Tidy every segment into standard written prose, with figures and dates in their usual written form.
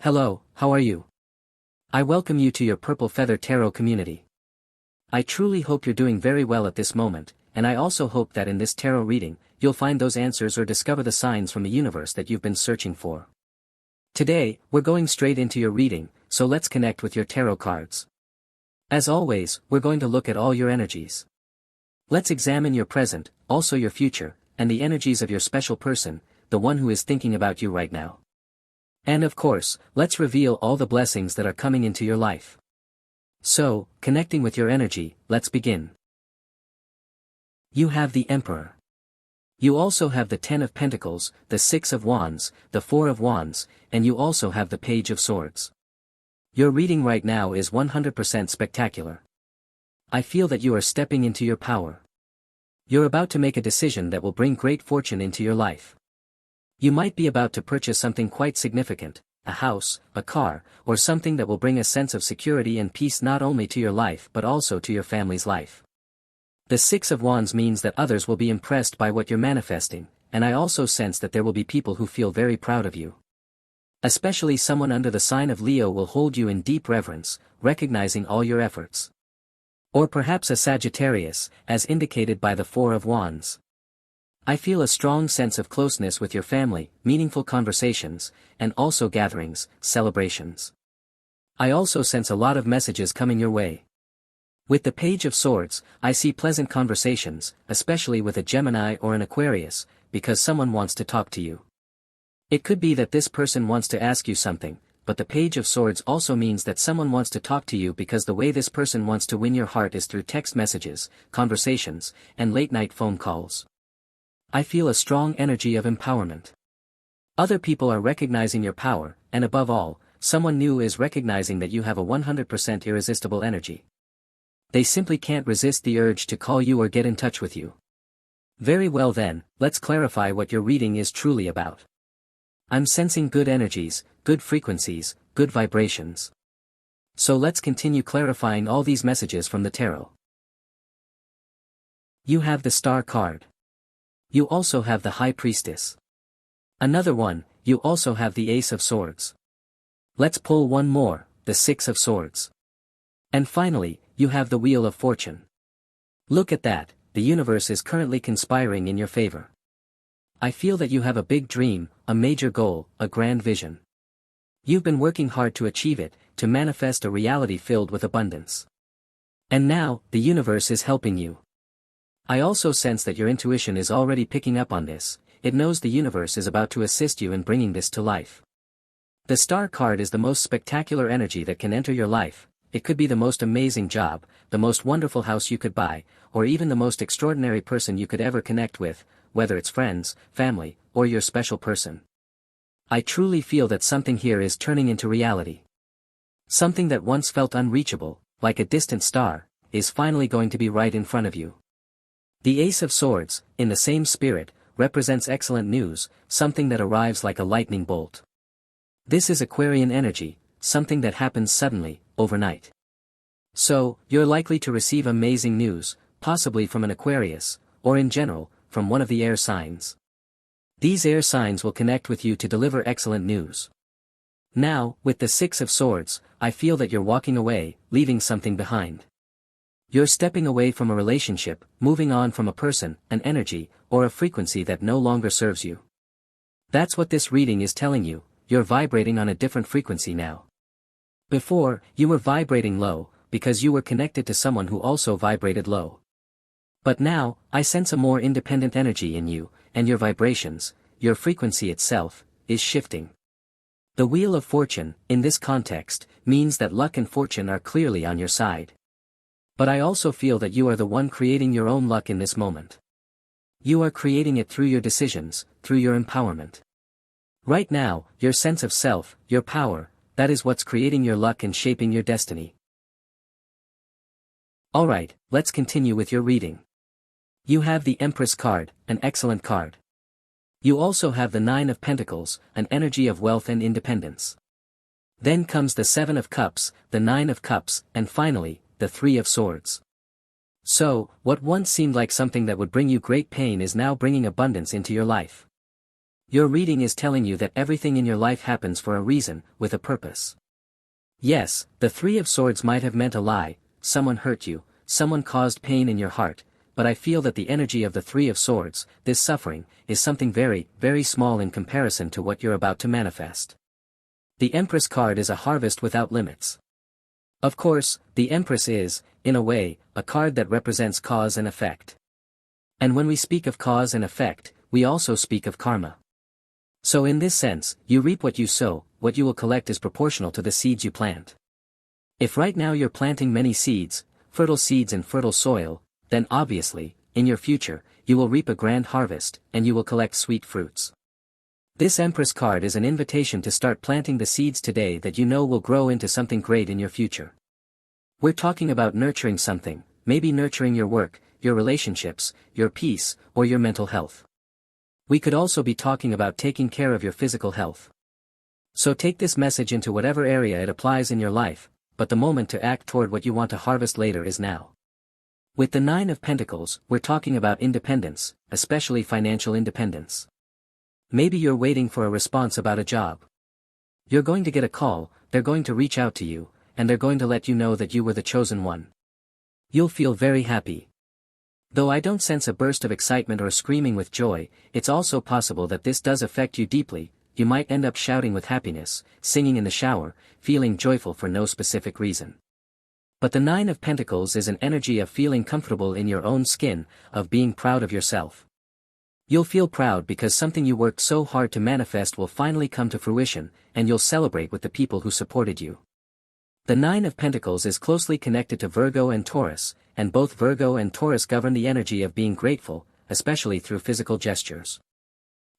Hello, how are you? I welcome you to your Purple Feather Tarot community. I truly hope you're doing very well at this moment, and I also hope that in this tarot reading, you'll find those answers or discover the signs from the universe that you've been searching for. Today, we're going straight into your reading, so let's connect with your tarot cards. As always, we're going to look at all your energies. Let's examine your present, also your future, and the energies of your special person, the one who is thinking about you right now. And of course, let's reveal all the blessings that are coming into your life. So, connecting with your energy, let's begin. You have the Emperor. You also have the Ten of Pentacles, the Six of Wands, the Four of Wands, and you also have the Page of Swords. Your reading right now is 100% spectacular. I feel that you are stepping into your power. You're about to make a decision that will bring great fortune into your life. You might be about to purchase something quite significant, a house, a car, or something that will bring a sense of security and peace not only to your life but also to your family's life. The Six of Wands means that others will be impressed by what you're manifesting, and I also sense that there will be people who feel very proud of you. Especially someone under the sign of Leo will hold you in deep reverence, recognizing all your efforts. Or perhaps a Sagittarius, as indicated by the Four of Wands. I feel a strong sense of closeness with your family, meaningful conversations, and also gatherings, celebrations. I also sense a lot of messages coming your way. With the Page of Swords, I see pleasant conversations, especially with a Gemini or an Aquarius, because someone wants to talk to you. It could be that this person wants to ask you something, but the Page of Swords also means that someone wants to talk to you because the way this person wants to win your heart is through text messages, conversations, and late-night phone calls. I feel a strong energy of empowerment. Other people are recognizing your power, and above all, someone new is recognizing that you have a 100% irresistible energy. They simply can't resist the urge to call you or get in touch with you. Very well then, let's clarify what your reading is truly about. I'm sensing good energies, good frequencies, good vibrations. So let's continue clarifying all these messages from the tarot. You have the Star card. You also have the High Priestess. Another one, you also have the Ace of Swords. Let's pull one more, the Six of Swords. And finally, you have the Wheel of Fortune. Look at that, the universe is currently conspiring in your favor. I feel that you have a big dream, a major goal, a grand vision. You've been working hard to achieve it, to manifest a reality filled with abundance. And now, the universe is helping you. I also sense that your intuition is already picking up on this, it knows the universe is about to assist you in bringing this to life. The Star card is the most spectacular energy that can enter your life. It could be the most amazing job, the most wonderful house you could buy, or even the most extraordinary person you could ever connect with, whether it's friends, family, or your special person. I truly feel that something here is turning into reality. Something that once felt unreachable, like a distant star, is finally going to be right in front of you. The Ace of Swords, in the same spirit, represents excellent news, something that arrives like a lightning bolt. This is Aquarian energy, something that happens suddenly, overnight. So, you're likely to receive amazing news, possibly from an Aquarius, or in general, from one of the air signs. These air signs will connect with you to deliver excellent news. Now, with the Six of Swords, I feel that you're walking away, leaving something behind. You're stepping away from a relationship, moving on from a person, an energy, or a frequency that no longer serves you. That's what this reading is telling you, you're vibrating on a different frequency now. Before, you were vibrating low, because you were connected to someone who also vibrated low. But now, I sense a more independent energy in you, and your vibrations, your frequency itself, is shifting. The Wheel of Fortune, in this context, means that luck and fortune are clearly on your side. But I also feel that you are the one creating your own luck in this moment. You are creating it through your decisions, through your empowerment. Right now, your sense of self, your power, that is what's creating your luck and shaping your destiny. Alright, let's continue with your reading. You have the Empress card, an excellent card. You also have the Nine of Pentacles, an energy of wealth and independence. Then comes the Seven of Cups, the Nine of Cups, and finally, the Three of Swords. So, what once seemed like something that would bring you great pain is now bringing abundance into your life. Your reading is telling you that everything in your life happens for a reason, with a purpose. Yes, the Three of Swords might have meant a lie, someone hurt you, someone caused pain in your heart, but I feel that the energy of the Three of Swords, this suffering, is something very, very small in comparison to what you're about to manifest. The Empress card is a harvest without limits. Of course, the Empress is, in a way, a card that represents cause and effect. And when we speak of cause and effect, we also speak of karma. So in this sense, you reap what you sow, what you will collect is proportional to the seeds you plant. If right now you're planting many seeds in fertile soil, then obviously, in your future, you will reap a grand harvest, and you will collect sweet fruits. This Empress card is an invitation to start planting the seeds today that you know will grow into something great in your future. We're talking about nurturing something, maybe nurturing your work, your relationships, your peace, or your mental health. We could also be talking about taking care of your physical health. So take this message into whatever area it applies in your life, but the moment to act toward what you want to harvest later is now. With the Nine of Pentacles, we're talking about independence, especially financial independence. Maybe you're waiting for a response about a job. You're going to get a call, they're going to reach out to you, and they're going to let you know that you were the chosen one. You'll feel very happy. Though I don't sense a burst of excitement or screaming with joy, it's also possible that this does affect you deeply. You might end up shouting with happiness, singing in the shower, feeling joyful for no specific reason. But the Nine of Pentacles is an energy of feeling comfortable in your own skin, of being proud of yourself. You'll feel proud because something you worked so hard to manifest will finally come to fruition, and you'll celebrate with the people who supported you. The Nine of Pentacles is closely connected to Virgo and Taurus, and both Virgo and Taurus govern the energy of being grateful, especially through physical gestures.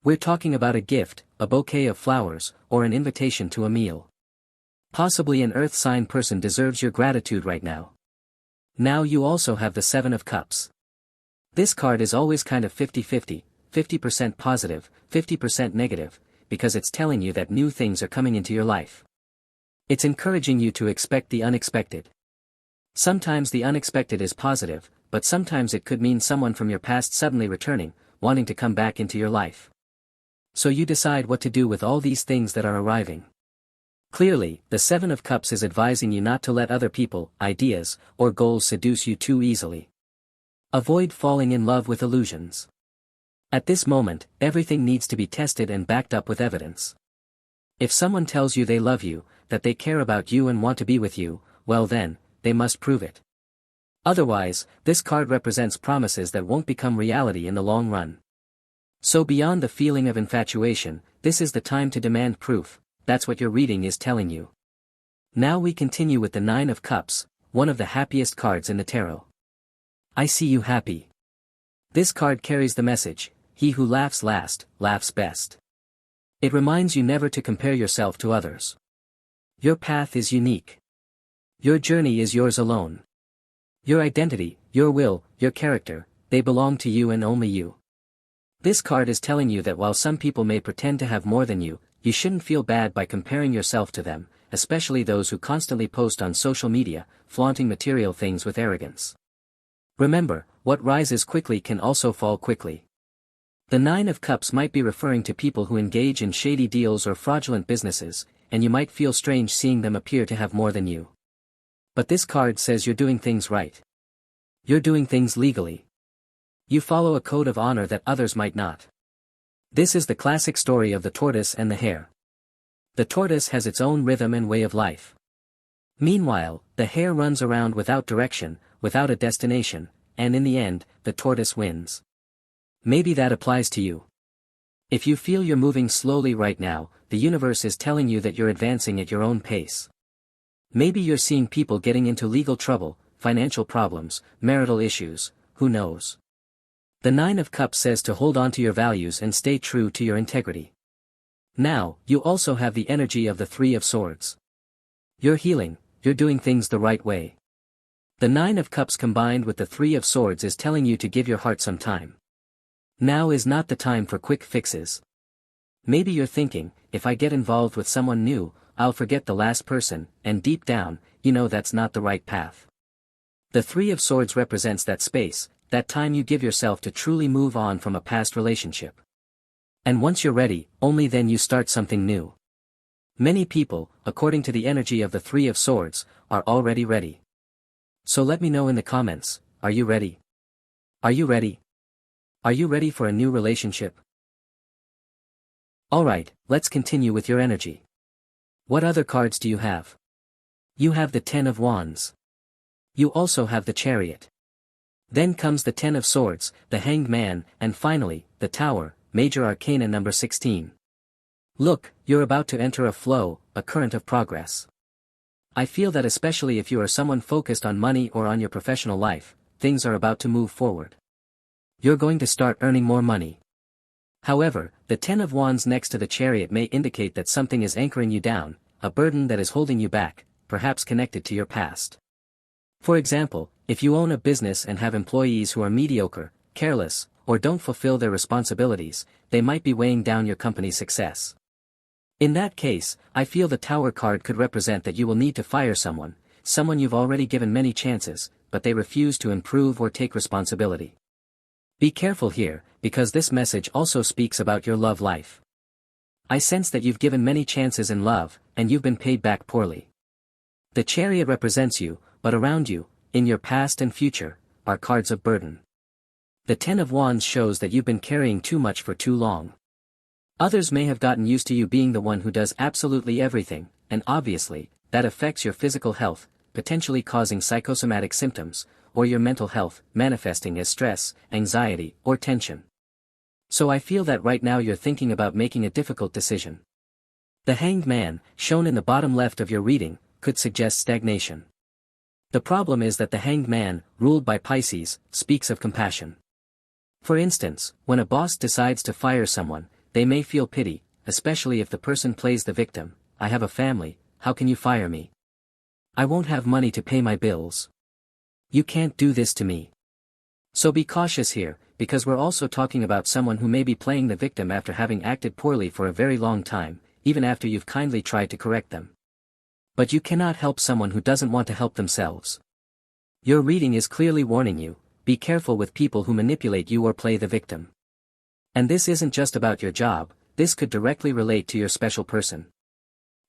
We're talking about a gift, a bouquet of flowers, or an invitation to a meal. Possibly an earth sign person deserves your gratitude right now. Now you also have the Seven of Cups. This card is always kind of 50-50, 50% positive, 50% negative, because it's telling you that new things are coming into your life. It's encouraging you to expect the unexpected. Sometimes the unexpected is positive, but sometimes it could mean someone from your past suddenly returning, wanting to come back into your life. So you decide what to do with all these things that are arriving. Clearly, the Seven of Cups is advising you not to let other people, ideas, or goals seduce you too easily. Avoid falling in love with illusions. At this moment, everything needs to be tested and backed up with evidence. If someone tells you they love you, that they care about you and want to be with you, well then, they must prove it. Otherwise, this card represents promises that won't become reality in the long run. So beyond the feeling of infatuation, this is the time to demand proof. That's what your reading is telling you. Now we continue with the Nine of Cups, one of the happiest cards in the tarot. I see you happy. This card carries the message, he who laughs last, laughs best. It reminds you never to compare yourself to others. Your path is unique. Your journey is yours alone. Your identity, your will, your character, they belong to you and only you. This card is telling you that while some people may pretend to have more than you, you shouldn't feel bad by comparing yourself to them, especially those who constantly post on social media, flaunting material things with arrogance. Remember, what rises quickly can also fall quickly. The Nine of Cups might be referring to people who engage in shady deals or fraudulent businesses, and you might feel strange seeing them appear to have more than you. But this card says you're doing things right. You're doing things legally. You follow a code of honor that others might not. This is the classic story of the tortoise and the hare. The tortoise has its own rhythm and way of life. Meanwhile, the hare runs around without direction, without a destination, and in the end, the tortoise wins. Maybe that applies to you. If you feel you're moving slowly right now, the universe is telling you that you're advancing at your own pace. Maybe you're seeing people getting into legal trouble, financial problems, marital issues, who knows? The Nine of Cups says to hold on to your values and stay true to your integrity. Now, you also have the energy of the Three of Swords. You're healing, you're doing things the right way. The Nine of Cups combined with the Three of Swords is telling you to give your heart some time. Now is not the time for quick fixes. Maybe you're thinking, if I get involved with someone new, I'll forget the last person, and deep down, you know that's not the right path. The Three of Swords represents that space, that time you give yourself to truly move on from a past relationship. And once you're ready, only then you start something new. Many people, according to the energy of the Three of Swords, are already ready. So let me know in the comments, are you ready? Are you ready? Are you ready for a new relationship? Alright, let's continue with your energy. What other cards do you have? You have the Ten of Wands. You also have the Chariot. Then comes the Ten of Swords, the Hanged Man, and finally, the Tower, Major Arcana number 16. Look, you're about to enter a flow, a current of progress. I feel that especially if you are someone focused on money or on your professional life, things are about to move forward. You're going to start earning more money. However, the Ten of Wands next to the Chariot may indicate that something is anchoring you down, a burden that is holding you back, perhaps connected to your past. For example, if you own a business and have employees who are mediocre, careless, or don't fulfill their responsibilities, they might be weighing down your company's success. In that case, I feel the Tower card could represent that you will need to fire someone you've already given many chances, but they refuse to improve or take responsibility. Be careful here, because this message also speaks about your love life. I sense that you've given many chances in love, and you've been paid back poorly. The Chariot represents you, but around you, in your past and future, are cards of burden. The Ten of Wands shows that you've been carrying too much for too long. Others may have gotten used to you being the one who does absolutely everything, and obviously, that affects your physical health, potentially causing psychosomatic symptoms, or your mental health, manifesting as stress, anxiety, or tension. So I feel that right now you're thinking about making a difficult decision. The Hanged Man, shown in the bottom left of your reading, could suggest stagnation. The problem is that the Hanged Man, ruled by Pisces, speaks of compassion. For instance, when a boss decides to fire someone, they may feel pity, especially if the person plays the victim. I have a family, how can you fire me? I won't have money to pay my bills. You can't do this to me. So be cautious here, because we're also talking about someone who may be playing the victim after having acted poorly for a very long time, even after you've kindly tried to correct them. But you cannot help someone who doesn't want to help themselves. Your reading is clearly warning you, be careful with people who manipulate you or play the victim. And this isn't just about your job, this could directly relate to your special person.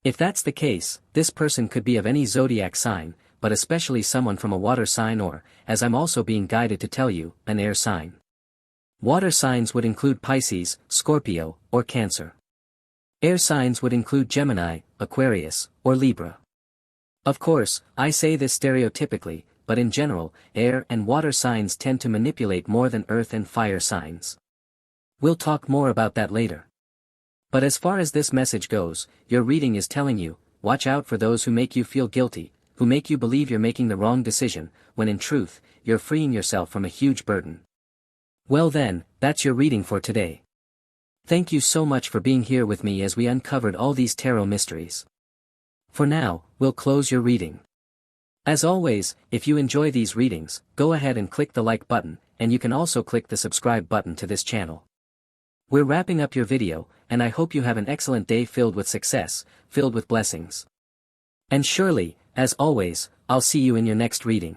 If that's the case, this person could be of any zodiac sign, but especially someone from a water sign or, as I'm also being guided to tell you, an air sign. Water signs would include Pisces, Scorpio, or Cancer. Air signs would include Gemini, Aquarius, or Libra. Of course, I say this stereotypically, but in general, air and water signs tend to manipulate more than earth and fire signs. We'll talk more about that later. But as far as this message goes, your reading is telling you, watch out for those who make you feel guilty, who make you believe you're making the wrong decision, when in truth, you're freeing yourself from a huge burden. Well then, that's your reading for today. Thank you so much for being here with me as we uncovered all these tarot mysteries. For now, we'll close your reading. As always, if you enjoy these readings, go ahead and click the like button, and you can also click the subscribe button to this channel. We're wrapping up your video, and I hope you have an excellent day filled with success, filled with blessings. And surely, as always, I'll see you in your next reading.